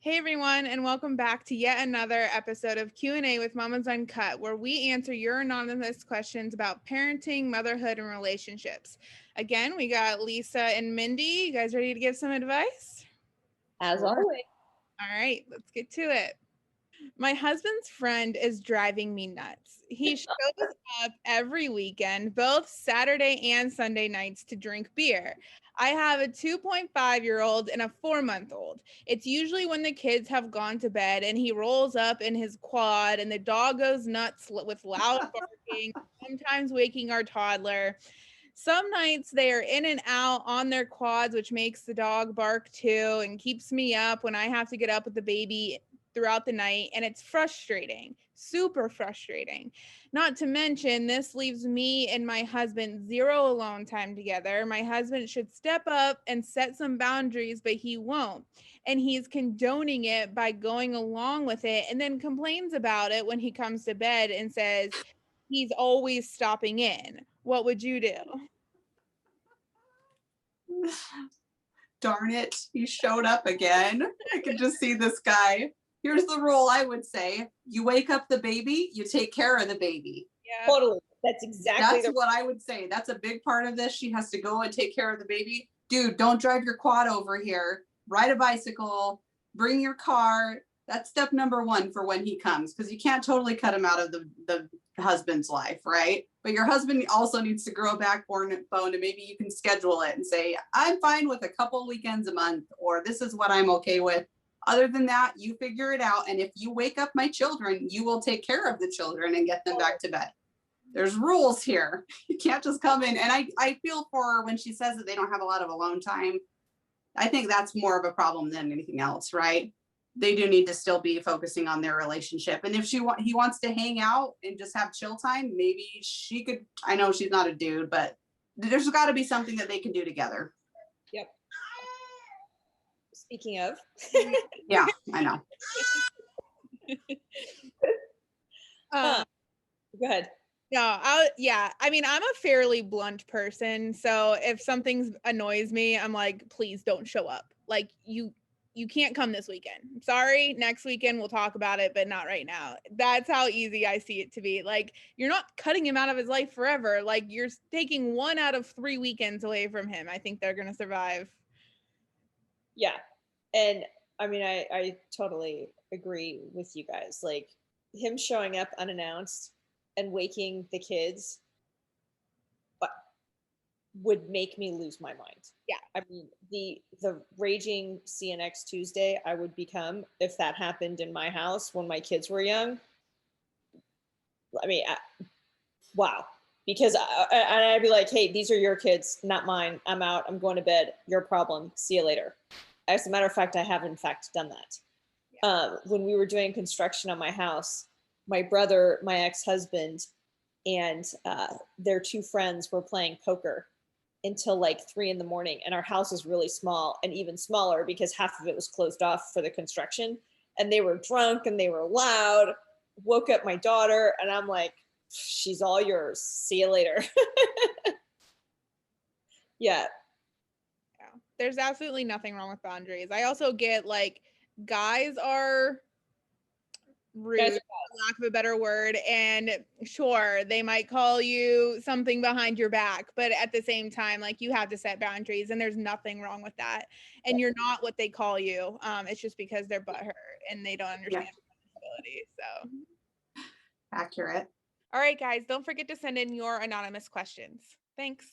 Hey everyone, and welcome back to yet another episode of Q&A with Mama's Uncut, where we answer your anonymous questions about parenting, motherhood, and relationships. Again, we got Lisa and Mindy. You guys ready to give some advice? As Sure. always. All right, let's get to it. My husband's friend is driving me nuts. He shows up every weekend, both Saturday and Sunday nights, to drink beer. I have a 2.5-year-old and a 4-month-old. It's usually when the kids have gone to bed and he rolls up in his quad and the dog goes nuts with loud barking, sometimes waking our toddler. Some nights they are in and out on their quads, which makes the dog bark too and keeps me up when I have to get up with the baby throughout the night. And it's frustrating, super frustrating. Not to mention, this leaves me and my husband zero alone time together. My husband should step up and set some boundaries, but he won't. And he's condoning it by going along with it and then complains about it when he comes to bed and says, he's always stopping in. What would you do? Darn it, he showed up again. I could just see this guy. Here's the rule I would say. You wake up the baby, you take care of the baby. Yeah. Totally. That's exactly That's what I would say. That's a big part of this. She has to go and take care of the baby. Dude, don't drive your quad over here. Ride a bicycle. Bring your car. That's step number one for when he comes, because you can't totally cut him out of the husband's life, right? But your husband also needs to grow a backbone, and maybe you can schedule it and say, I'm fine with a couple weekends a month, or this is what I'm okay with. Other than that, you figure it out. And if you wake up my children, you will take care of the children and get them back to bed. There's rules here. You can't just come in. And I feel for her when she says that they don't have a lot of alone time. I think that's more of a problem than anything else, right? They do need to still be focusing on their relationship. And if he wants to hang out and just have chill time, maybe she could. I know she's not a dude, but there's got to be something that they can do together. Yep. Speaking of. Yeah, I know. Go ahead. No, I mean, I'm a fairly blunt person. So if something annoys me, I'm like, please don't show up. Like you can't come this weekend. Sorry, next weekend we'll talk about it, but not right now. That's how easy I see it to be. Like, you're not cutting him out of his life forever. Like, you're taking 1 out of 3 weekends away from him. I think they're gonna survive. Yeah. And I mean, I totally agree with you guys. Like, him showing up unannounced and waking the kids would make me lose my mind. Yeah. I mean, the raging CNX Tuesday I would become if that happened in my house when my kids were young. I mean, wow. Because I'd be like, hey, these are your kids, not mine. I'm out. I'm going to bed. Your problem. See you later. As a matter of fact, I have in fact done that. Yeah. When we were doing construction on my house, my brother, my ex-husband, and their 2 friends were playing poker until like 3 a.m. And our house is really small, and even smaller because half of it was closed off for the construction. And they were drunk and they were loud. Woke up my daughter, and I'm like, she's all yours. See you later. Yeah. There's absolutely nothing wrong with boundaries. I also get, like, guys are rude, for lack of a better word, and sure, they might call you something behind your back, but at the same time, like, you have to set boundaries, and there's nothing wrong with that. And you're not what they call you. It's just because they're butthurt and they don't understand responsibility. So accurate. All right, guys, don't forget to send in your anonymous questions. Thanks.